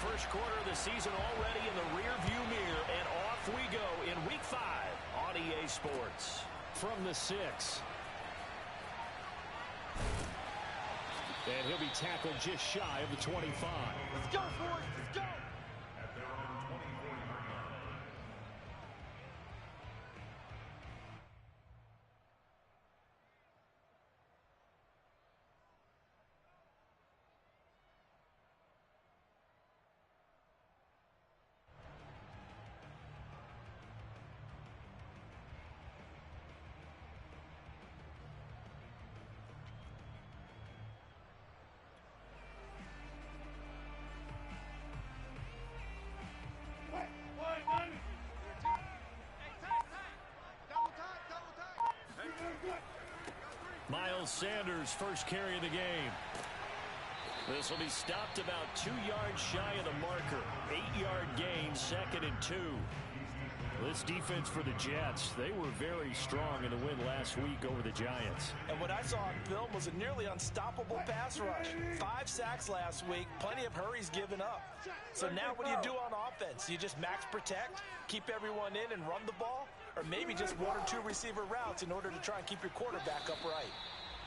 first quarter of the season already in the rearview mirror, and off we go in Week 5 on EA Sports. From the 6. And he'll be tackled just shy of the 25. Let's go, boys. Let's go. Miles Sanders, first carry of the game. This will be stopped about 2 yards shy of the marker. 8-yard gain, 2nd and 2. This defense for the Jets, they were very strong in the win last week over the Giants. And what I saw on film was a nearly unstoppable pass rush. 5 sacks last week, plenty of hurries given up. So now what do you do on offense? You just max protect, keep everyone in and run the ball? Or maybe just 1 or 2 receiver routes in order to try and keep your quarterback upright?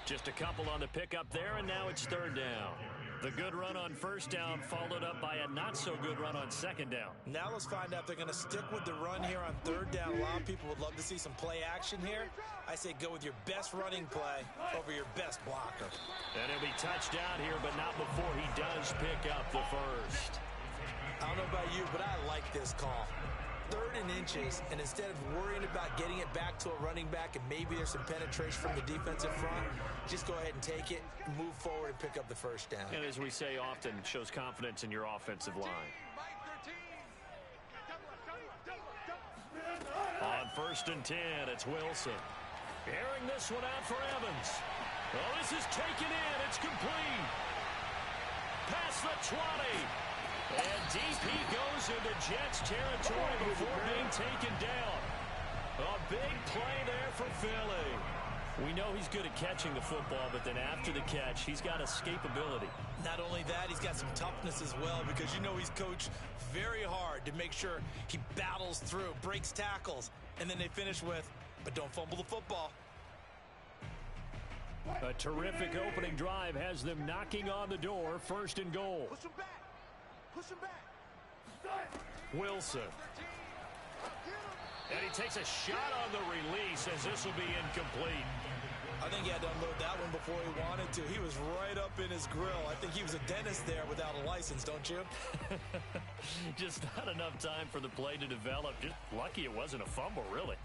Just a couple on the pickup there, and now it's 3rd down. The good run on 1st down followed up by a not-so-good run on 2nd down. Now let's find out if they're going to stick with the run here on 3rd down. A lot of people would love to see some play action here. I say go with your best running play over your best blocker. And he'll be touched down here, but not before he does pick up the first. I don't know about you, but I like this call. 3rd and inches, and instead of worrying about getting it back to a running back and maybe there's some penetration from the defensive front, just go ahead and take it, move forward, and pick up the 1st down. And as we say often, shows confidence in your offensive line. On 1st and 10, it's Wilson. Airing this one out for Evans. Oh, this is taken in. It's complete. Past the 20. And deep he goes into Jets territory before being taken down. A big play there for Philly. We know he's good at catching the football, but then after the catch, he's got escapability. Not only that, he's got some toughness as well, because you know he's coached very hard to make sure he battles through, breaks tackles, and then they finish with, but don't fumble the football. A terrific opening drive has them knocking on the door, 1st and goal. Push him back. Push him back. Wilson. And he takes a shot on the release as this will be incomplete. I think he had to unload that one before he wanted to. He was right up in his grill. I think he was a dentist there without a license, don't you? Just not enough time for the play to develop. Just lucky it wasn't a fumble, really.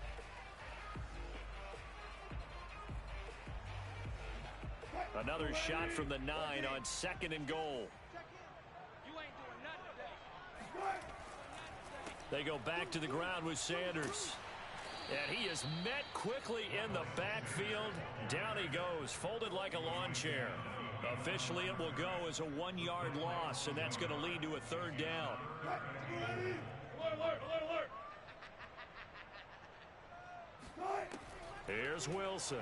Another shot from the 9 on 2nd and goal. They go back to the ground with Sanders. And he is met quickly in the backfield. Down he goes, folded like a lawn chair. Officially, it will go as a 1-yard loss, and that's going to lead to a 3rd down. Alert. Here's Wilson.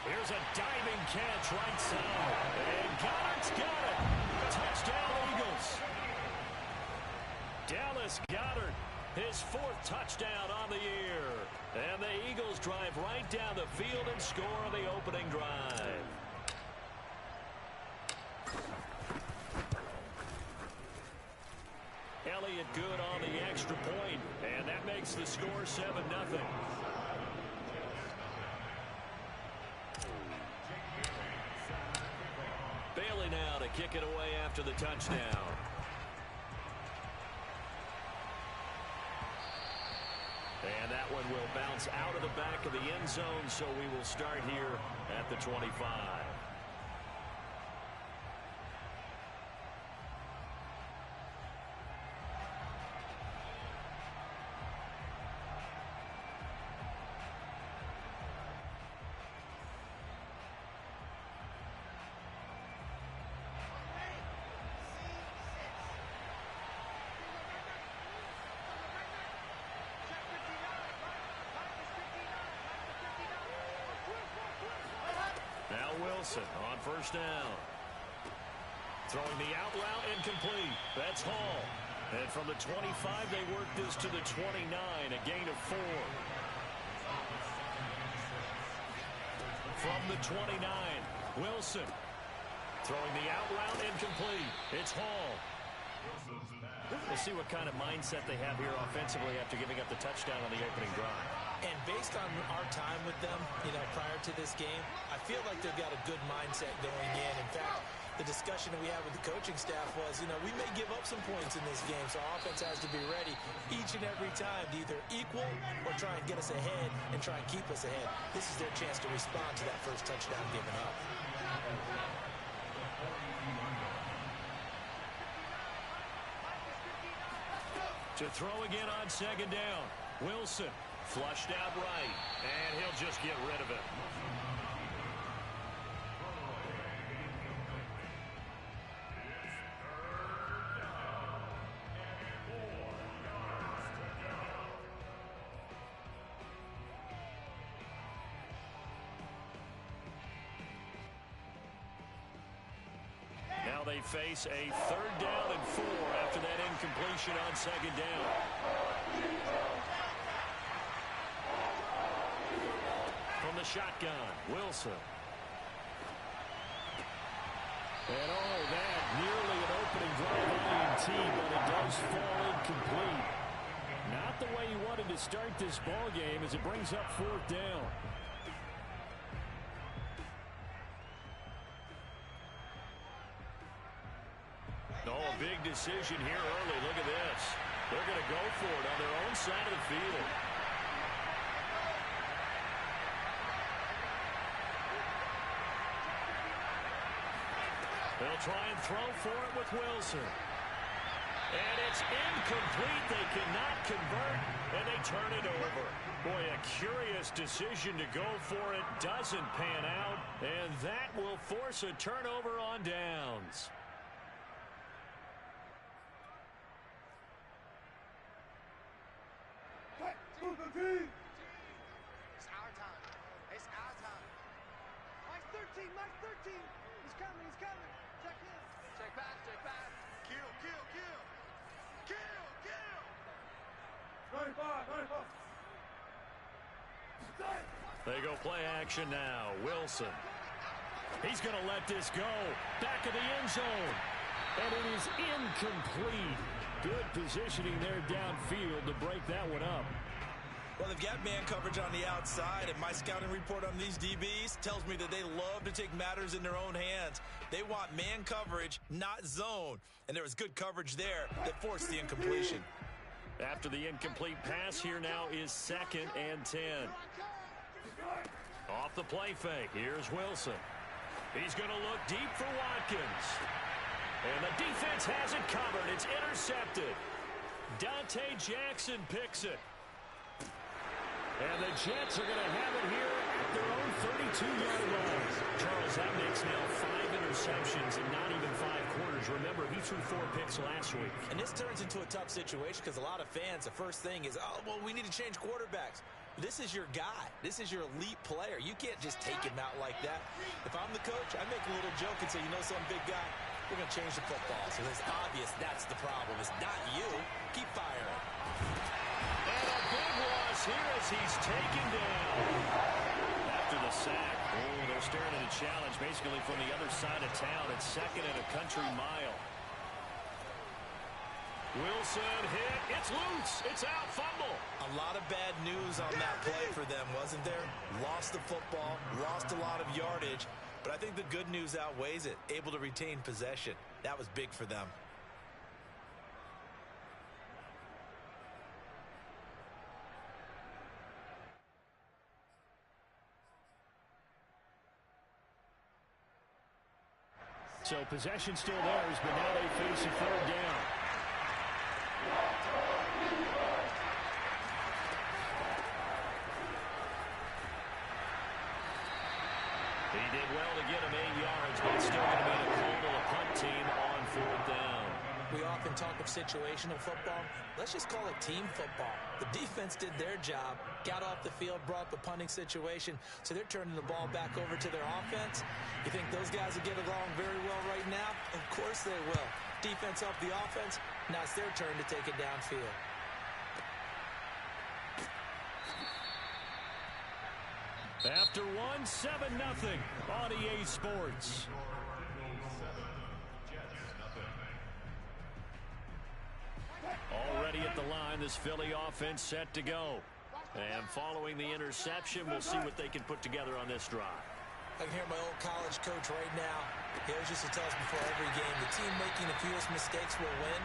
Here's a diving catch right side. And Goddard's got it. Touchdown, Eagles. Dallas Goedert, his 4th touchdown on the year. And the Eagles drive right down the field and score on the opening drive. Elliott good on the extra point, and that makes the score 7-0. Bailey now to kick it away after the touchdown. And that one will bounce out of the back of the end zone, so we will start here at the 25. Wilson on 1st down. Throwing the out route incomplete. That's Hall. And from the 25, they work this to the 29, a gain of 4. From the 29, Wilson. Throwing the out route incomplete. It's Hall. We'll see what kind of mindset they have here offensively after giving up the touchdown on the opening drive. And based on our time with them, prior to this game, I feel like they've got a good mindset going in. In fact, the discussion that we had with the coaching staff was, we may give up some points in this game, so our offense has to be ready each and every time to either equal or try and get us ahead and try and keep us ahead. This is their chance to respond to that first touchdown given up. To throw again on second down. Wilson flushed out right, and he'll just get rid of it. Now they face a 3rd down and 4 after that incompletion on second down. From the shotgun, Wilson. And that nearly an opening drive INT, but it does fall incomplete. Not the way he wanted to start this ball game as it brings up 4th down. Big decision here early. Look at this. They're going to go for it on their own side of the field. They'll try and throw for it with Wilson. And it's incomplete. They cannot convert, and they turn it over. Boy, a curious decision to go for it. Doesn't pan out, and that will force a turnover on downs. It's our time. It's our time. Mike's 13. Mike's 13. He's coming. He's coming. Check him. Check back. Check back. Kill. Kill. Kill. Kill. Kill. 95. 95. They go play action now. Wilson. He's going to let this go. Back of the end zone. And it is incomplete. Good positioning there downfield to break that one up. Well, they've got man coverage on the outside, and my scouting report on these DBs tells me that they love to take matters in their own hands. They want man coverage, not zone. And there was good coverage there that forced the incompletion. After the incomplete pass, here now is 2nd and 10. Off the play fake, here's Wilson. He's going to look deep for Watkins. And the defense has it covered. It's intercepted. Dante Jackson picks it. And the Jets are going to have it here at their own 32-yard line. Charles, that makes now 5 interceptions in not even 5 quarters. Remember, he threw 4 picks last week. And this turns into a tough situation because a lot of fans, the first thing is, we need to change quarterbacks. This is your guy. This is your elite player. You can't just take him out like that. If I'm the coach, I make a little joke and say, some big guy, we're going to change the football. So it's obvious that's the problem. It's not you. Keep firing. And a big loss here as he's taken down. After the sack, they're staring at a challenge basically from the other side of town. It's 2nd and a country mile. Wilson hit. It's loose. It's out. Fumble. A lot of bad news on that play for them, wasn't there? Lost the football, lost a lot of yardage, but I think the good news outweighs it. Able to retain possession. That was big for them. So possession still theirs, but now they face a 3rd down. He did well to get him 8 yards, but it's still going to be the call to the punt team on 4th down. We often talk of situational football. Let's just call it team football. The defense did their job, got off the field, brought the punting situation, so they're turning the ball back over to their offense. You think those guys will get along very well right now? Of course they will. Defense up the offense. Now it's their turn to take it downfield. After one, 7-0 on EA Sports. Already at the line, this Philly offense set to go. And following the interception, we'll see what they can put together on this drive. I can hear my old college coach right now. He always used to tell us before every game, the team making the fewest mistakes will win.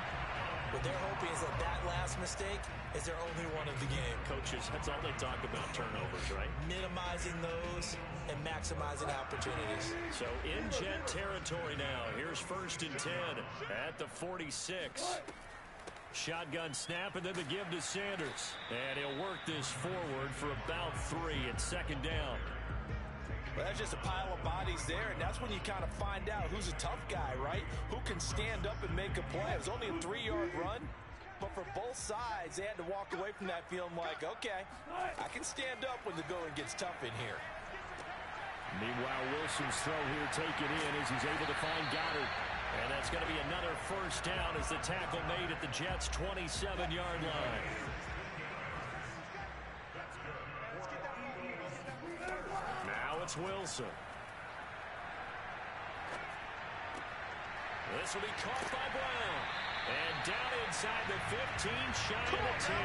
What they're hoping is that that last mistake is their only one of the game. Coaches, that's all they talk about, turnovers, right? Minimizing those and maximizing opportunities. So in Jet territory now. Here's 1st and 10 at the 46. Shotgun snap and then the give to Sanders. And he'll work this forward for about 3 at 2nd down. Well, that's just a pile of bodies there, and that's when you kind of find out who's a tough guy, right? Who can stand up and make a play. It was only a 3-yard run, but for both sides, they had to walk away from that feeling like, okay, I can stand up when the going gets tough in here. Meanwhile, Wilson's throw here taken in as he's able to find Goddard. And that's going to be another 1st down as the tackle made at the Jets' 27-yard line. Now it's Wilson. This will be caught by Brown. And down inside the 15, shy of the 10.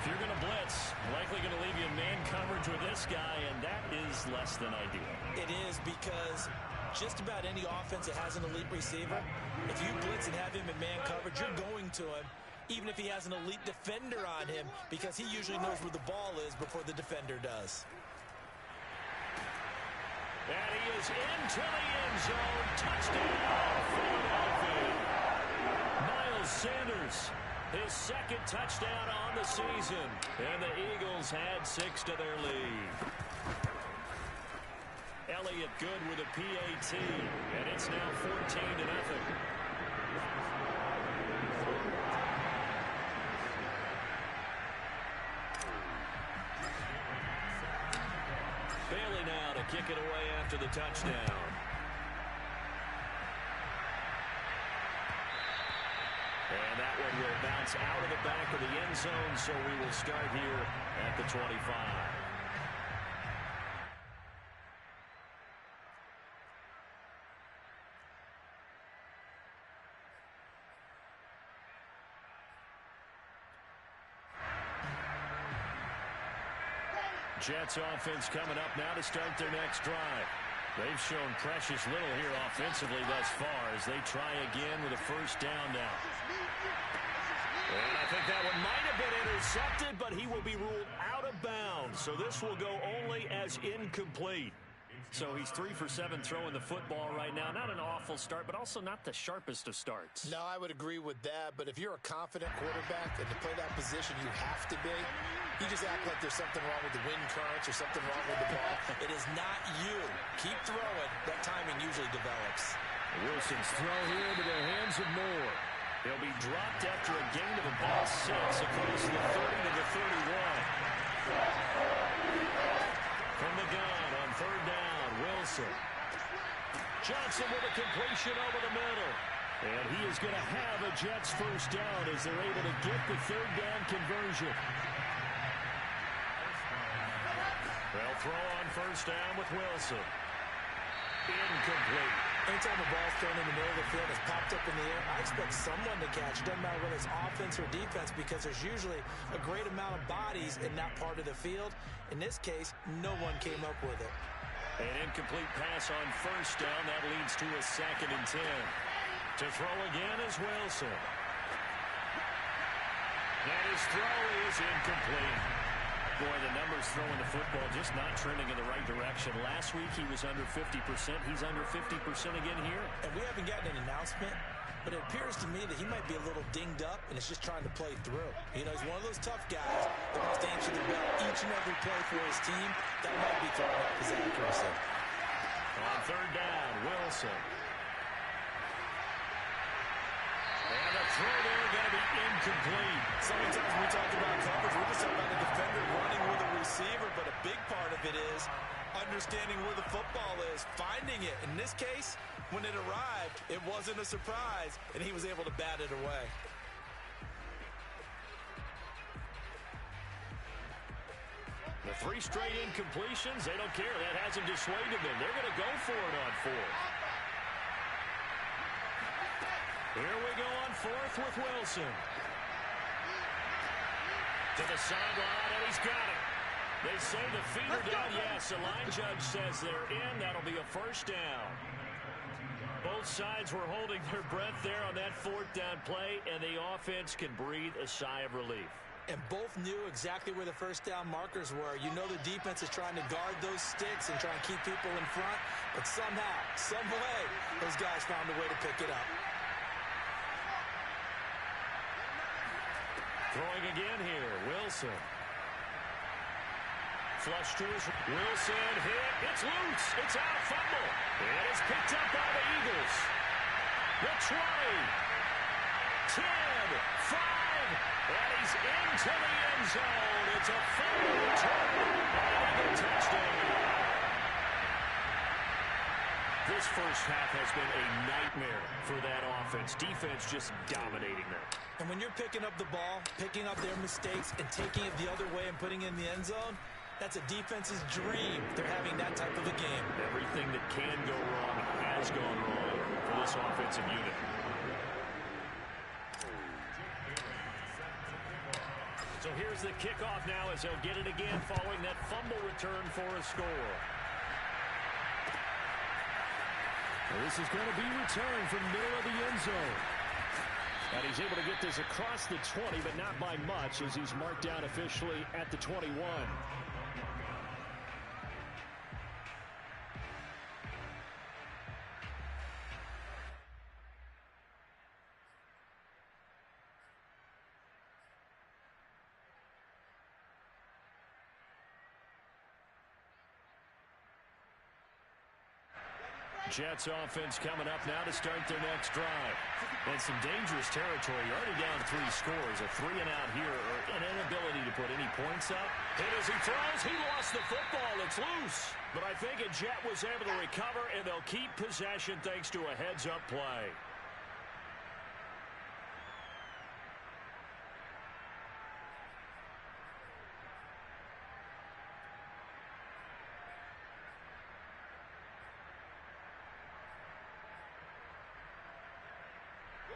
If you're going to blitz, likely going to leave you in man coverage with this guy, and that is less than ideal. It is, because just about any offense that has an elite receiver, if you blitz and have him in man coverage, you're going to him, even if he has an elite defender on him, because he usually knows where the ball is before the defender does. And he is into the end zone. Touchdown, Philadelphia. Miles Sanders, his 2nd touchdown on the season. And the Eagles had 6 to their lead. Elliott good with a PAT. And it's now 14-0. Bailey now to kick it away after the touchdown. And that one will bounce out of the back of the end zone, so we will start here at the 25. Jets offense coming up now to start their next drive. They've shown precious little here offensively thus far as they try again with a 1st down now. And I think that one might have been intercepted, but he will be ruled out of bounds. So this will go only as incomplete. So he's 3 for 7 throwing the football right now. Not an awful start, but also not the sharpest of starts. No, I would agree with that. But if you're a confident quarterback and to play that position, you have to be. You just act like there's something wrong with the wind currents or something wrong with the ball. It is not you. Keep throwing. That timing usually develops. Wilson's throw here into the hands of Moore. He'll be dropped after a gain of about 6 across the 30 to the 31. From the gun on 3rd down, Wilson. Johnson with a completion over the middle. And he is going to have a Jets 1st down as they're able to get the 3rd down conversion. They'll throw on 1st down with Wilson. Incomplete. Anytime a ball's thrown in the middle of the field, it's popped up in the air, I expect someone to catch. It doesn't matter whether it's offense or defense, because there's usually a great amount of bodies in that part of the field. In this case, no one came up with it. An incomplete pass on 1st down. That leads to a 2nd and 10. To throw again is Wilson. And his throw is incomplete. Boy, the numbers throwing the football just not trending in the right direction. Last week he was under 50%. He's under 50% again here. And we haven't gotten an announcement, but it appears to me that he might be a little dinged up and is just trying to play through. You know, he's one of those tough guys that wants to answer the bell each and every play for his team. That might be throwing off his accuracy. On 3rd down, Wilson. incomplete. So many times when we talk about coverage, we're just talking about the defender running with a receiver, but a big part of it is understanding where the football is, finding it. In this case, when it arrived, it wasn't a surprise, and he was able to bat it away. The 3 straight incompletions, they don't care. That hasn't dissuaded them. They're going to go for it on 4th. Here we go on 4th with Wilson. To the sideline, and he's got it. They say the feet are down. Yes, the line judge says they're in. That'll be a first down. Both sides were holding their breath there on that 4th down play, and the offense can breathe a sigh of relief. And both knew exactly where the first down markers were. You know the defense is trying to guard those sticks and try and keep people in front, but somehow, some way, those guys found a way to pick it up. Throwing again here, Wilson. Flush to his Wilson hit. It's loose. It's out. Fumble. It is picked up by the Eagles. The 20. 10. 5. And he's into the end zone. It's a fumble return. And a touchdown. This first half has been a nightmare for that offense. Defense just dominating them. And when you're picking up the ball, picking up their mistakes, and taking it the other way and putting it in the end zone, that's a defense's dream. They're having that type of a game. Everything that can go wrong has gone wrong for this offensive unit. So here's the kickoff now as they'll get it again following that fumble return for a score. This is going to be returned from the middle of the end zone. And he's able to get this across the 20, but not by much as he's marked down officially at the 21. Jets offense coming up now to start their next drive. And some dangerous territory. You're already down 3 scores. A 3-and-out here, or an inability to put any points up. And as he throws, he lost the football. It's loose. But I think a Jet was able to recover, and they'll keep possession thanks to a heads-up play.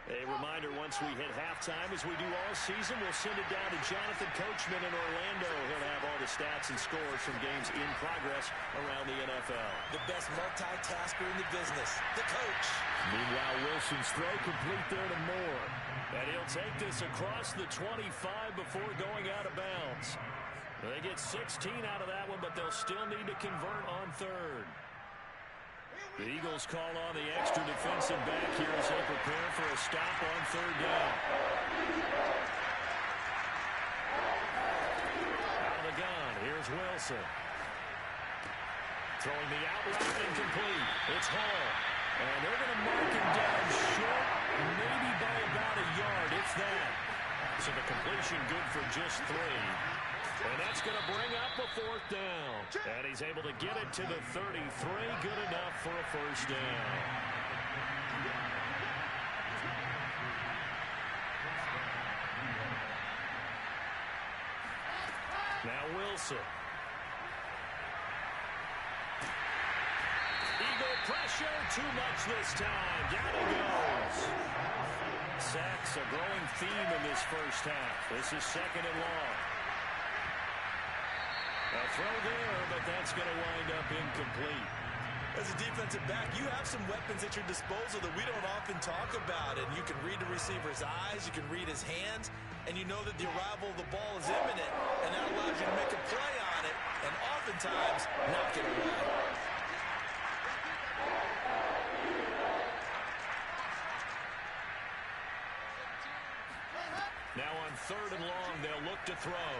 A reminder, once we hit halftime, as we do all season, we'll send it down to Jonathan Coachman in Orlando. He'll have all the stats and scores from games in progress around the NFL. The best multitasker in the business, the coach. Meanwhile, Wilson's throw complete there to Moore. And he'll take this across the 25 before going out of bounds. They get 16 out of that one, but they'll still need to convert on 3rd. The Eagles call on the extra defensive back here as they prepare for a stop on 3rd down. Out of the gun, here's Wilson. Throwing the outright incomplete. It's Hall. And they're going to mark him down short, maybe by about a yard, if that. So the completion good for just 3. And that's going to bring up a 4th down. And he's able to get it to the 33. Good enough for a first down. Now Wilson. Eagle pressure. Too much this time. Down he goes. Sacks a growing theme in this first half. This is 2nd and long. A throw there, but that's going to wind up incomplete. As a defensive back, you have some weapons at your disposal that we don't often talk about. And you can read the receiver's eyes, you can read his hands, and you know that the arrival of the ball is imminent. And that allows you to make a play on it, and oftentimes knock it away. Now on 3rd and long, they'll look to throw.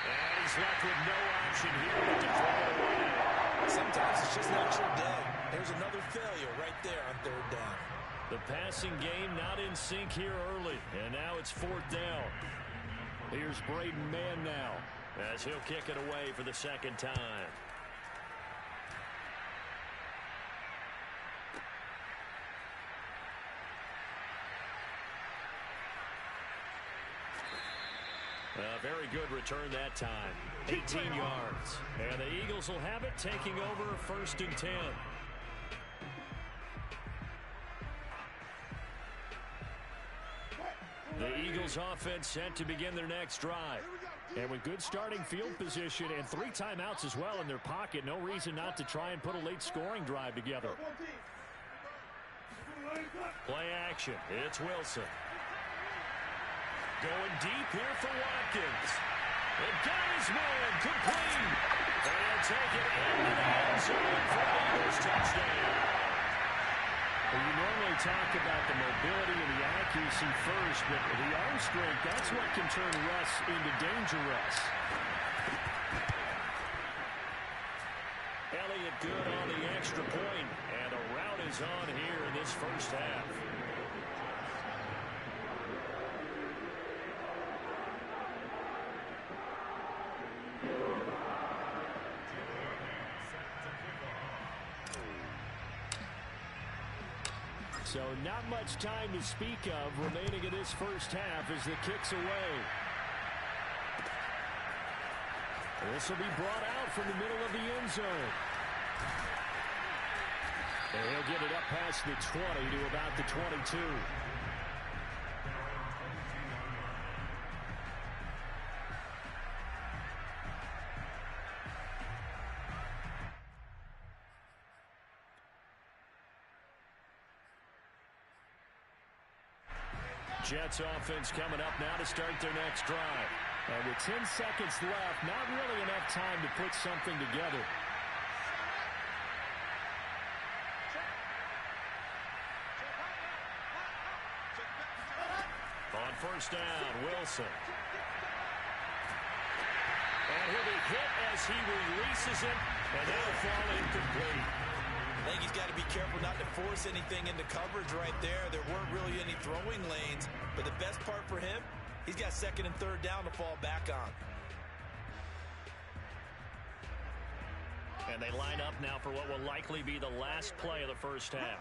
And he's left with no option here but to throw it away. Sometimes it's just not your day. There's another failure right there on 3rd down. The passing game not in sync here early, and now it's 4th down. Here's Braden Mann now, as he'll kick it away for the second time. A very good return that time. 18 yards. And the Eagles will have it, taking over 1st and 10. The Eagles offense set to begin their next drive. And with good starting field position and 3 timeouts as well in their pocket, no reason not to try and put a late scoring drive together. Play action. It's Wilson. Going deep here for Watkins. And got his man complete. And he'll take it into the end zone for the Eagles touchdown. Well, you normally talk about the mobility and the accuracy first, but the arm strength, that's what can turn Russ into danger Russ. Elliott good on the extra point, and a rout is on here in this first half. So not much time to speak of remaining in this first half as the kick's away. This will be brought out from the middle of the end zone. And he'll get it up past the 20 to about the 22. Jets offense coming up now to start their next drive. And with 10 seconds left, not really enough time to put something together. On 1st down, Wilson. And he'll be hit as he releases it, and that'll fall incomplete. I think he's got to be careful not to force anything into coverage right there. There weren't really any throwing lanes, but the best part for him, he's got 2nd and 3rd down to fall back on. And they line up now for what will likely be the last play of the first half.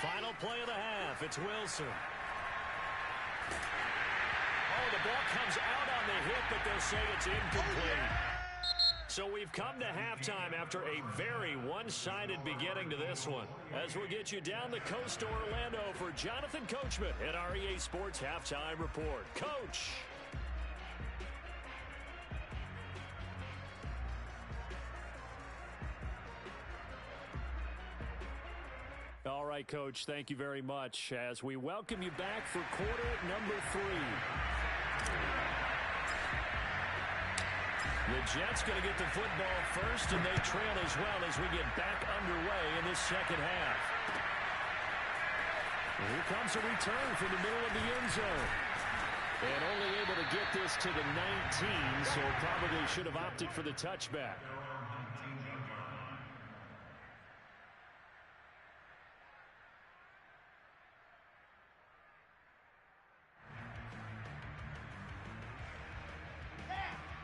Final play of the half, it's Wilson. Oh, the ball comes out on the hit, but they'll say it's incomplete. So we've come to halftime after a very one-sided beginning to this one. As we'll get you down the coast to Orlando for Jonathan Coachman at our EA Sports Halftime Report. Coach! All right, Coach, thank you very much as we welcome you back for quarter number 3. The Jets going to get the football first, and they trail as well as we get back underway in this second half. Here comes a return from the middle of the end zone. And only able to get this to the 19, so probably should have opted for the touchback.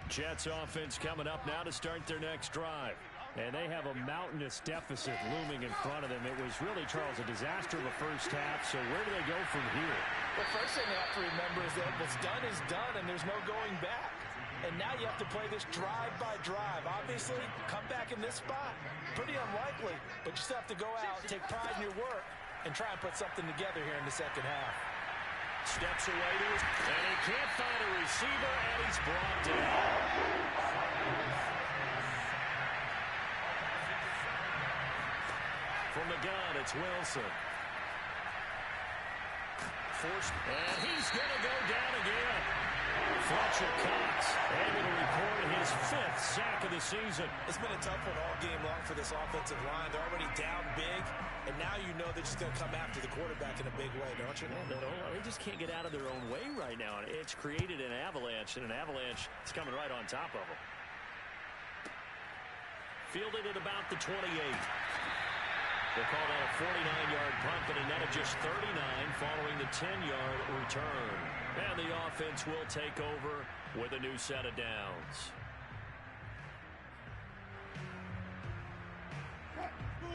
Jets offense coming up now to start their next drive. And they have a mountainous deficit looming in front of them. It was really, Charles, a disaster of the first half. So where do they go from here? The first thing they have to remember is that what's done is done, and there's no going back. And now you have to play this drive by drive. Obviously, come back in this spot, pretty unlikely. But you still have to go out, take pride in your work, and try and put something together here in the second half. Steps away to his, and he can't find a receiver, and he's brought down. From the gun, it's Wilson. Forced, and he's going to go down again. Fletcher Cox able to record his 5th sack of the season. It's been a tough one all game long for this offensive line. They're already down big, and now you know they're just going to come after the quarterback in a big way, don't you? They just can't get out of their own way right now. It's created an avalanche, and an avalanche is coming right on top of them. Fielded at about the 28. They'll call that a 49-yard punt, but a net of just 39 following the 10-yard return. And the offense will take over with a new set of downs.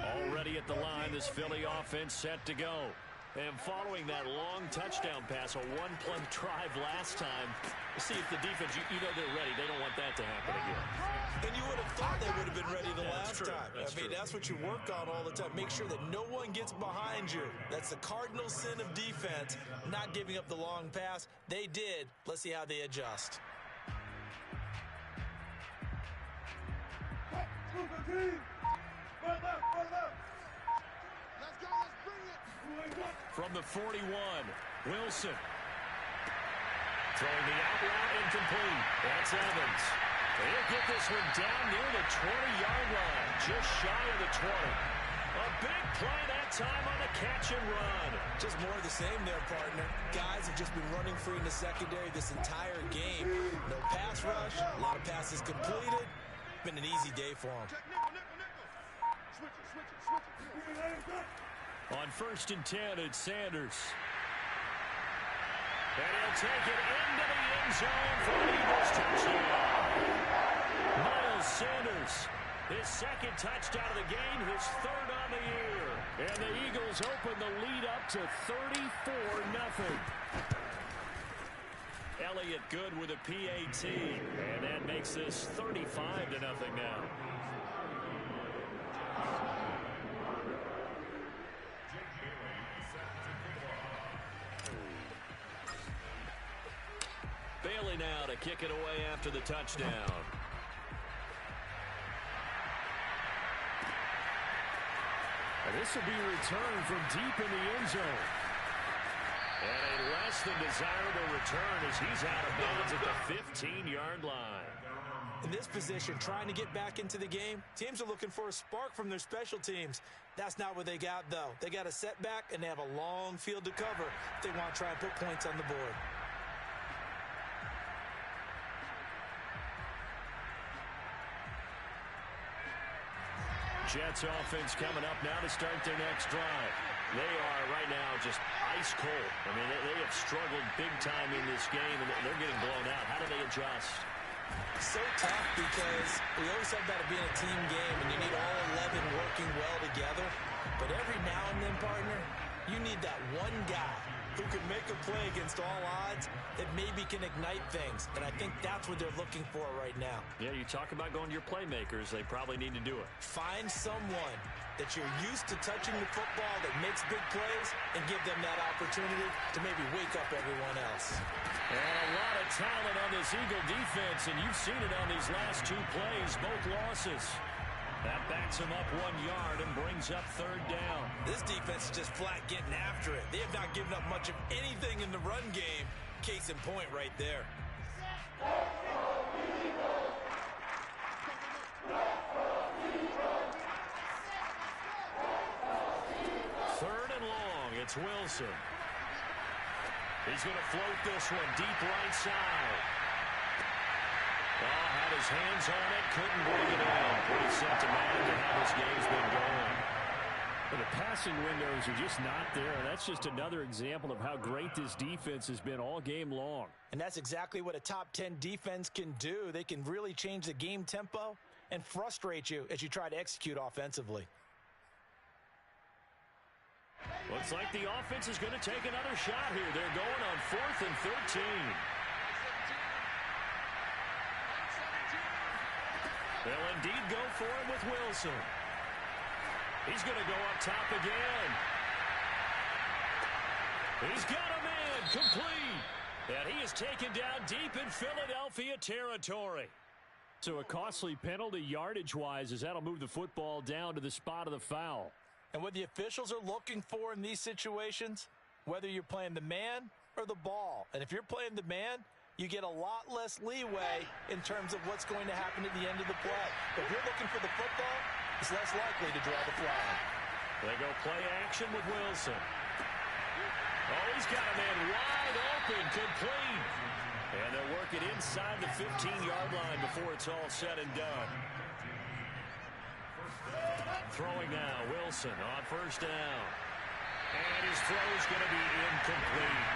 Already at the line, this Philly offense set to go. And following that long touchdown pass, a one-play drive last time, see if the defense, you know they're ready. They don't want that to happen again. And you would have thought they would have been ready the last time. That's what you work on all the time. Make sure that no one gets behind you. That's the cardinal sin of defense, not giving up the long pass. They did. Let's see how they adjust. From the 41, Wilson. Throwing the out route incomplete. That's Evans. He'll get this one down near the 20-yard line, just shy of the 20. A big play that time on the catch and run. Just more of the same there, partner. Guys have just been running free in the secondary this entire game. No pass rush, a lot of passes completed. Been an easy day for them. On 1st and 10, it's Sanders. And he'll take it into the end zone for the Eagles touchdown. Miles Sanders, his second touchdown of the game, his third on the year. And the Eagles open the lead up to 34-0. Elliott good with a PAT. And that makes this 35-0 now. Bailey now to kick it away after the touchdown. And this will be returned from deep in the end zone. And a less than desirable return as he's out of bounds at the 15-yard line. In this position, trying to get back into the game, teams are looking for a spark from their special teams. That's not what they got, though. They got a setback, and they have a long field to cover if they want to try and put points on the board. Jets offense coming up now to start their next drive. They are right now just ice cold. I mean, they have struggled big time in this game, and they're getting blown out. How do they adjust? So tough because we always talk about it being a team game, and you need all 11 working well together. But every now and then, partner, you need that one guy who can make a play against all odds that maybe can ignite things. And I think that's what they're looking for right now. Yeah, you talk about going to your playmakers. They probably need to do it. Find someone that you're used to touching the football that makes big plays and give them that opportunity to maybe wake up everyone else. And a lot of talent on this Eagle defense, and you've seen it on these last two plays, both losses. That backs him up 1 yard and brings up third down. This defense is just flat getting after it. They have not given up much of anything in the run game. Case in point right there. Third and long, it's Wilson. He's going to float this one deep right side. Oh, had his hands on it, couldn't bring it in. Pretty symptomatic of how this game's been going. Well, the passing windows are just not there. That's just another example of how great this defense has been all game long. And that's exactly what a top 10 defense can do. They can really change the game tempo and frustrate you as you try to execute offensively. Looks like the offense is going to take another shot here. They're going on 4th and 13. They'll indeed go for it with Wilson. He's going to go up top again. He's got a man complete. And he is taken down deep in Philadelphia territory. So a costly penalty yardage-wise as that'll move the football down to the spot of the foul. And what the officials are looking for in these situations, whether you're playing the man or the ball. And if you're playing the man, you get a lot less leeway in terms of what's going to happen at the end of the play. But if you're looking for the football, it's less likely to draw the flag. They go play action with Wilson. Oh, he's got a man wide open, complete. And they'll work it inside the 15-yard line before it's all said and done. Throwing now, Wilson on first down. And his throw's going to be incomplete.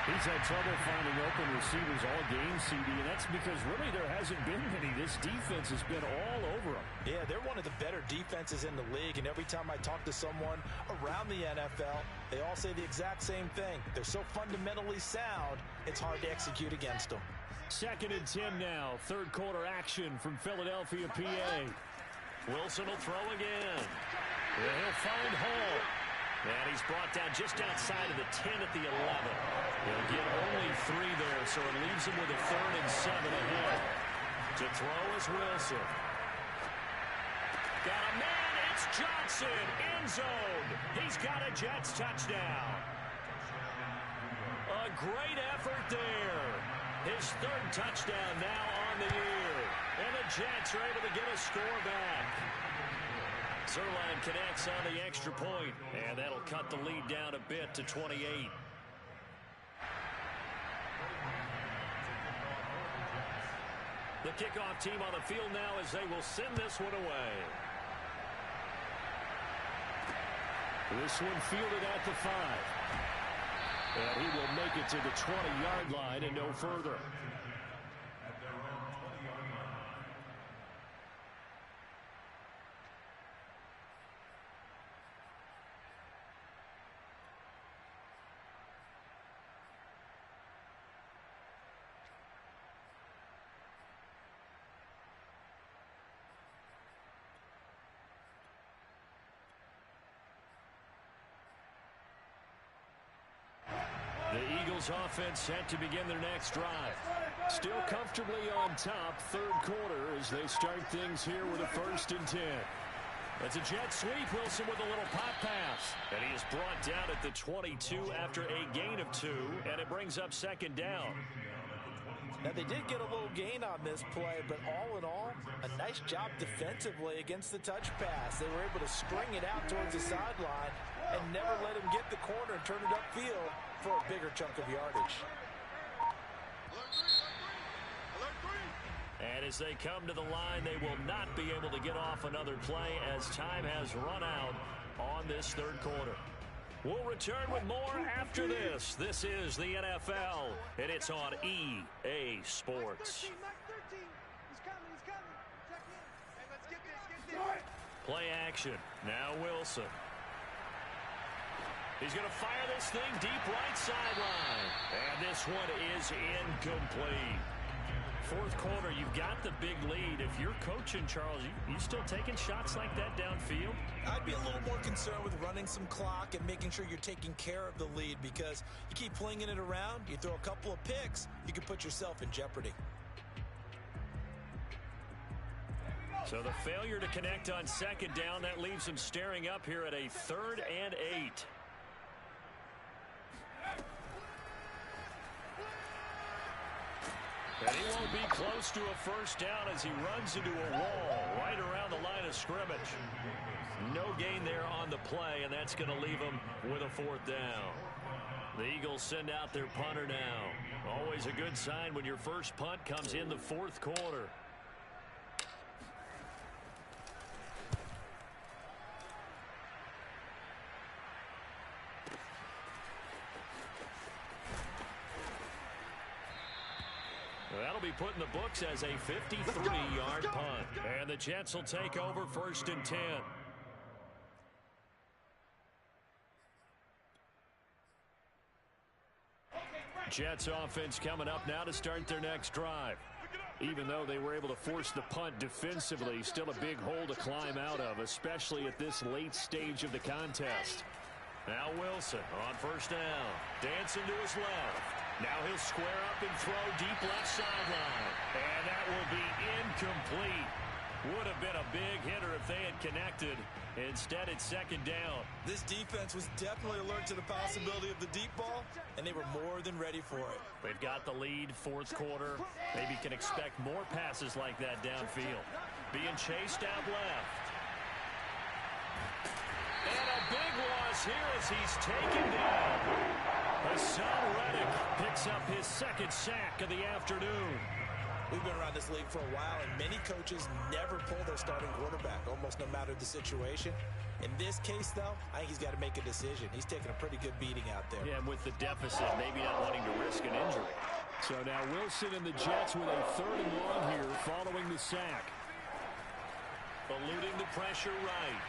He's had trouble finding open receivers all game, CD, and that's because really there hasn't been many. This defense has been all over him. Yeah, they're one of the better defenses in the league, and every time I talk to someone around the NFL, they all say the exact same thing. They're so fundamentally sound, it's hard to execute against them. 2nd and 10 now. Third quarter action from Philadelphia, PA. Wilson will throw again. He'll find Hall. And he's brought down just outside of the 10 at the 11. He'll get only 3 there, so it leaves him with a 3rd and 7 ahead. To throw is Wilson. Got a man, it's Johnson, end zone. He's got a Jets touchdown. A great effort there. His 3rd touchdown now on the year. And the Jets are able to get a score back. Zuerlein connects on the extra point, and that'll cut the lead down a bit to 28. The kickoff team on the field now as they will send this one away. This one fielded at the 5. And he will make it to the 20-yard line and no further. The Eagles offense set to begin their next drive. Still comfortably on top, 3rd quarter as they start things here with a 1st and 10. It's a jet sweep. Wilson with a little pop pass. And he is brought down at the 22 after a gain of 2, and it brings up 2nd down. Now, they did get a little gain on this play, but all in all, a nice job defensively against the touch pass. They were able to string it out towards the sideline and never let him get the corner and turn it upfield for a bigger chunk of yardage. And as they come to the line, they will not be able to get off another play as time has run out on this 3rd quarter. We'll return with more after this. This is the NFL, and it's on EA Sports. Play action. Now Wilson. He's going to fire this thing deep right sideline. And this one is incomplete. 4th quarter, you've got the big lead. If you're coaching, Charles, you still taking shots like that downfield? I'd be a little more concerned with running some clock and making sure you're taking care of the lead, because you keep flinging it around, you throw a couple of picks, you can put yourself in jeopardy. So the failure to connect on 2nd down, that leaves him staring up here at a 3rd and 8. And he won't be close to a 1st down as he runs into a wall right around the line of scrimmage. No gain there on the play, and that's going to leave him with a 4th down. The Eagles send out their punter now. Always a good sign when your first punt comes in the 4th quarter. That'll be put in the books as a 53-yard punt. And the Jets will take over 1st and 10. Jets offense coming up now to start their next drive. Even though they were able to force the punt defensively, still a big hole to climb out of, especially at this late stage of the contest. Now Wilson on 1st down. Dancing to his left. Now he'll square up and throw deep left sideline. And that will be incomplete. Would have been a big hitter if they had connected. Instead, it's 2nd down. This defense was definitely alert to the possibility of the deep ball, and they were more than ready for it. They've got the lead, 4th quarter. Maybe can expect more passes like that downfield. Being chased out left. And a big loss here as he's taken down. Hassan Reddick picks up his 2nd sack of the afternoon. We've been around this league for a while, and many coaches never pull their starting quarterback, almost no matter the situation. In this case, though, I think he's got to make a decision. He's taking a pretty good beating out there. Yeah, and with the deficit, maybe not wanting to risk an injury. So now Wilson and the Jets with a 3rd and long here following the sack. Eluding the pressure right.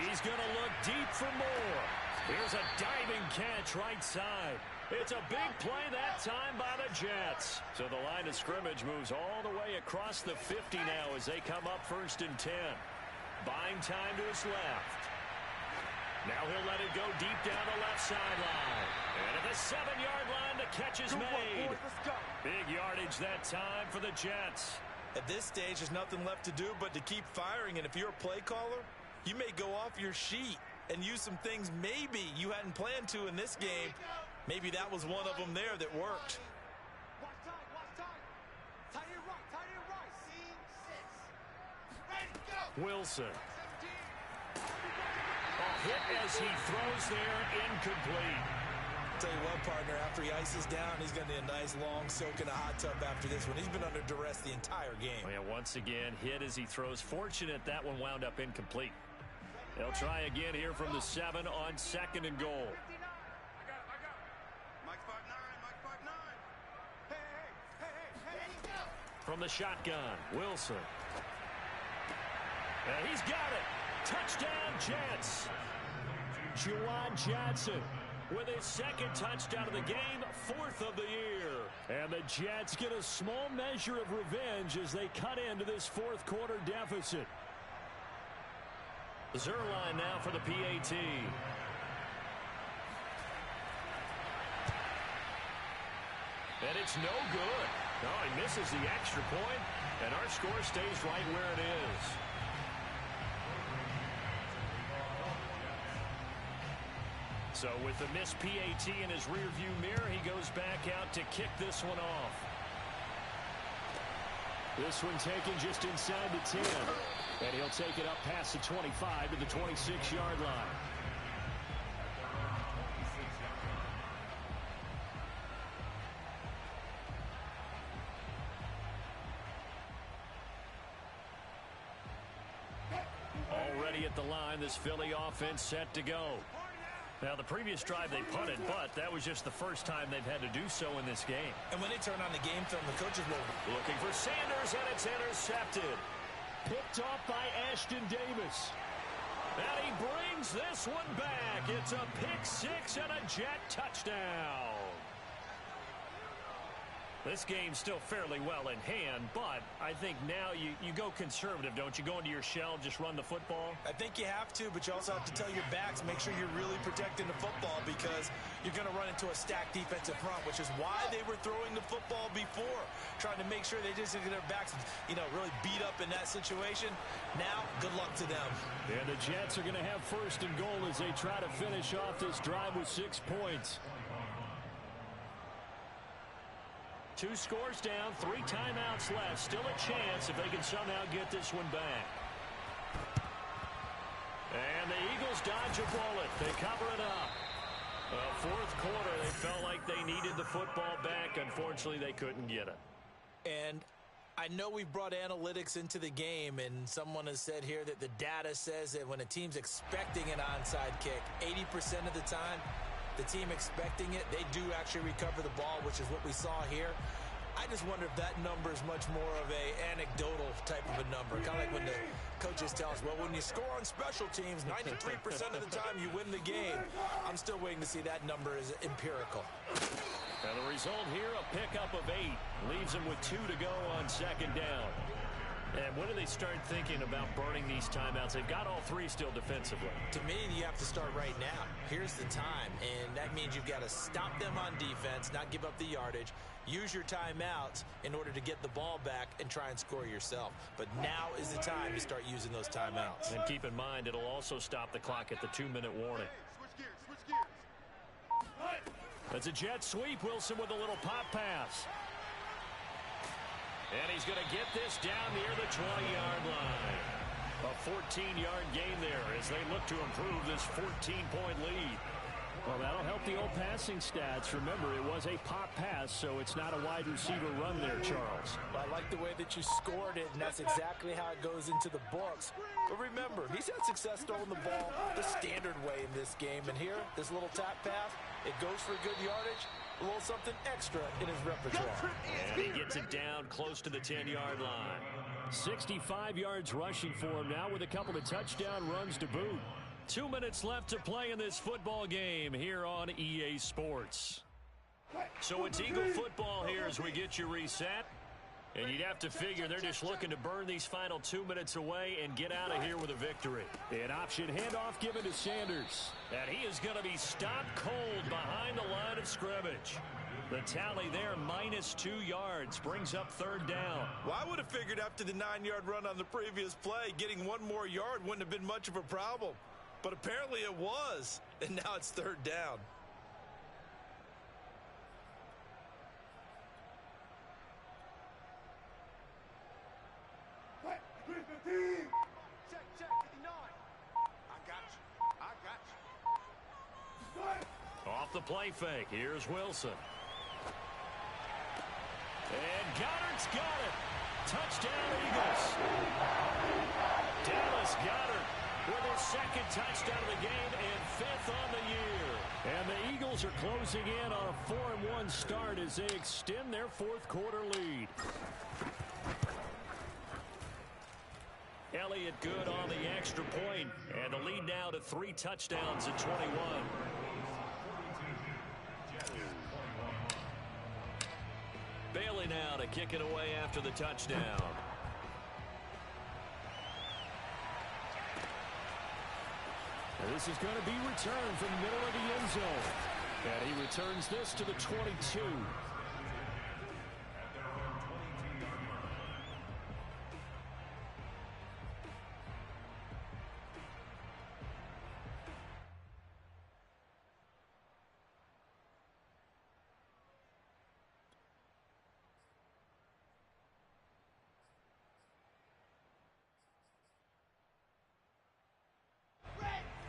He's going to look deep for more. Here's a diving catch right side. It's a big play that time by the Jets. So the line of scrimmage moves all the way across the 50 now as they come up 1st and 10. Buying time to his left. Now he'll let it go deep down the left sideline. And at the 7-yard line, the catch is made. Big yardage that time for the Jets. At this stage, there's nothing left to do but to keep firing. And if you're a play caller, you may go off your sheet and use some things maybe you hadn't planned to in this game. Maybe that was one of them there that worked. Watch time. Tight end right. Scene 6. Ready, go. Wilson. A hit as he throws there, incomplete. Tell you what, partner, after he ices down, he's going to need a nice long soak in a hot tub after this one. He's been under duress the entire game. Yeah, once again, hit as he throws. Fortunate that one wound up incomplete. They'll try again here from the 7 on 2nd and goal. From the shotgun, Wilson. And he's got it. Touchdown, Jets. Juwan Johnson with his 2nd touchdown of the game, 4th of the year. And the Jets get a small measure of revenge as they cut into this 4th quarter deficit. Zuerlein now for the PAT. And it's no good. No, he misses the extra point, and our score stays right where it is. So with the missed PAT in his rearview mirror, he goes back out to kick this one off. This one taken just inside the 10. And he'll take it up past the 25 to the 26-yard line. Already at the line, this Philly offense set to go. Now, the previous drive they punted, but that was just the first time they've had to do so in this game. And when they turn on the game film, the coaches will... Looking for Sanders, and it's intercepted. Picked off by Ashton Davis. And he brings this one back. It's a pick 6 and a Jet touchdown. This game's still fairly well in hand, but I think now you go conservative, don't you? Go into your shell, just run the football? I think you have to, but you also have to tell your backs, make sure you're really protecting the football because you're going to run into a stacked defensive front, which is why they were throwing the football before, trying to make sure they just get their backs, really beat up in that situation. Now, good luck to them. And the Jets are going to have 1st and goal as they try to finish off this drive with 6 points. 2 scores down, 3 timeouts left. Still a chance if they can somehow get this one back. And the Eagles dodge a bullet. They cover it up. 4th quarter, they felt like they needed the football back. Unfortunately, they couldn't get it. And I know we've brought analytics into the game, and someone has said here that the data says that when a team's expecting an onside kick, 80% of the time, the team expecting it, they do actually recover the ball, which is what we saw here. I just wonder if that number is much more of a anecdotal type of a number. Kind of like when the coaches tell us, well, when you score on special teams, 93% of the time you win the game. I'm still waiting to see that number is empirical. And the result here, a pickup of 8. Leaves them with 2 to go on 2nd down. And when do they start thinking about burning these timeouts? They've got all 3 still defensively. To me, you have to start right now. Here's the time, and that means you've got to stop them on defense, not give up the yardage, use your timeouts in order to get the ball back and try and score yourself. But now is the time to start using those timeouts. And keep in mind, it'll also stop the clock at the 2-minute warning. Switch gears. That's a jet sweep. Wilson with a little pop pass. And he's going to get this down near the 20-yard line. A 14-yard gain there as they look to improve this 14-point lead. Well, that'll help the old passing stats. Remember, it was a pop pass, so it's not a wide receiver run there, Charles. Well, I like the way that you scored it, and that's exactly how it goes into the books. But remember, he's had success throwing the ball the standard way in this game. And here, this little tap pass, it goes for good yardage, a little something extra in his repertoire. And he gets it down close to the 10-yard line. 65 yards rushing for him now with a couple of touchdown runs to boot. 2 minutes left to play in this football game here on EA Sports. So it's Eagle football here as we get you reset. And you'd have to figure they're just looking to burn these final 2 minutes away and get out of here with a victory. An option handoff given to Sanders. And he is going to be stopped cold behind the line of scrimmage. The tally there, -2 yards, brings up third down. Well, I would have figured after the 9-yard run on the previous play, getting one more yard wouldn't have been much of a problem. But apparently it was, and now it's third down. Check, 59. I got you. Off the play fake, here's Wilson. And Goddard's got it. Touchdown, Eagles. Dallas Goedert with his second touchdown of the game and 5th on the year. And the Eagles are closing in on a 4-1 start as they extend their fourth quarter lead. Elliott good on the extra point, and the lead now to 3 touchdowns at 21. Bailey now to kick it away after the touchdown. And this is going to be returned from the middle of the end zone. And he returns this to the 22.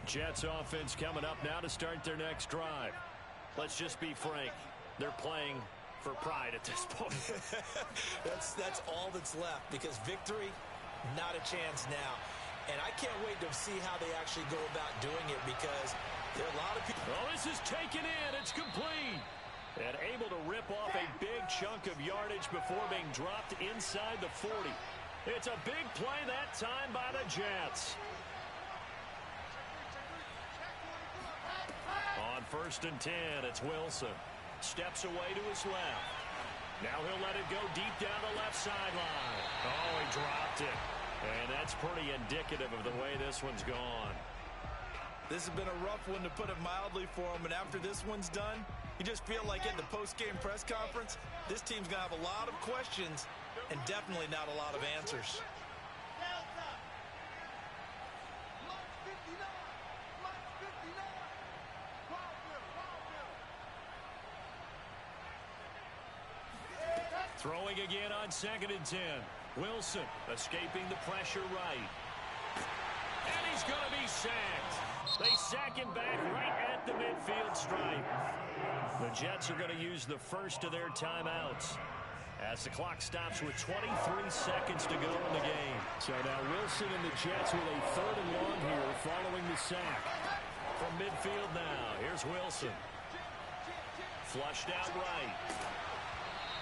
Jets offense coming up now to start their next drive. Let's just be frank. They're playing for pride at this point. That's all that's left, because victory, not a chance now. And I can't wait to see how they actually go about doing it, because there are a lot of people. Oh, this is taken in. It's complete. And able to rip off a big chunk of yardage before being dropped inside the 40. It's a big play that time by the Jets. On 1st and 10, it's Wilson. Steps away to his left. Now he'll let it go deep down the left sideline. Oh, he dropped it. And that's pretty indicative of the way this one's gone. This has been a rough one, to put it mildly, for him. And after this one's done, you just feel like at the post-game press conference, this team's going to have a lot of questions and definitely not a lot of answers. Throwing again on 2nd and 10. Wilson escaping the pressure right. And he's going to be sacked. They sack him back right at the midfield stripe. The Jets are going to use the first of their timeouts as the clock stops with 23 seconds to go in the game. So now Wilson and the Jets with a 3rd and long here following the sack. From midfield now, here's Wilson. Flushed out right.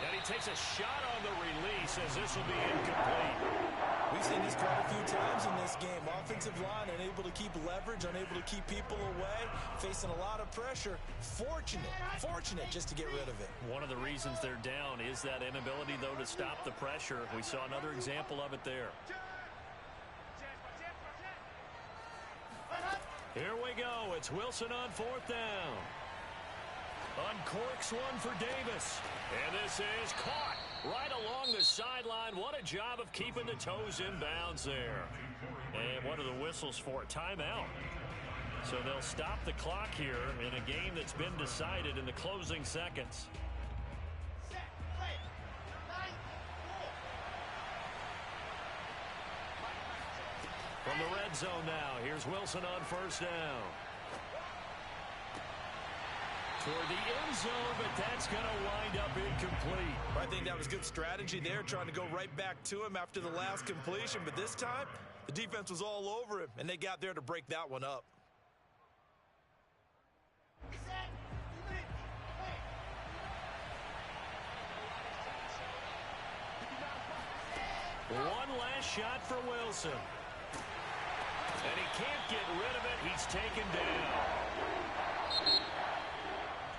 And he takes a shot on the release as this will be incomplete. We've seen this quite a few times in this game. Offensive line unable to keep leverage, unable to keep people away, facing a lot of pressure. Fortunate just to get rid of it. One of the reasons they're down is that inability, though, to stop the pressure. We saw another example of it there. Here we go. It's Wilson on 4th down. Uncorks one for Davis. And this is caught right along the sideline. What a job of keeping the toes in bounds there. And what are the whistles for? Timeout. So they'll stop the clock here in a game that's been decided in the closing seconds. From the red zone now, here's Wilson on 1st down. for the end zone, but that's going to wind up incomplete. I think that was good strategy there, trying to go right back to him after the last completion. But this time, the defense was all over him, and they got there to break that one up. One last shot for Wilson. And he can't get rid of it. He's taken down.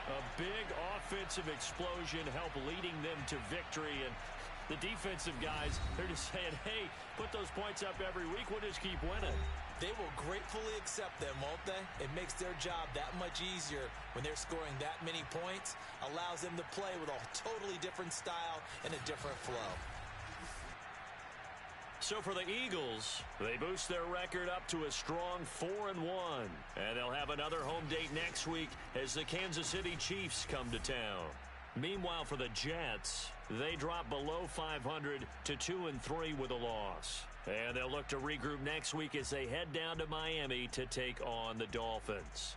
A big offensive explosion helped leading them to victory. And the defensive guys, they're just saying, hey, put those points up every week. We'll just keep winning. They will gratefully accept them, won't they? It makes their job that much easier when they're scoring that many points. Allows them to play with a totally different style and a different flow. So for the Eagles, they boost their record up to a strong 4-1. And they'll have another home date next week as the Kansas City Chiefs come to town. Meanwhile, for the Jets, they drop below 500 to 2-3 with a loss. And they'll look to regroup next week as they head down to Miami to take on the Dolphins.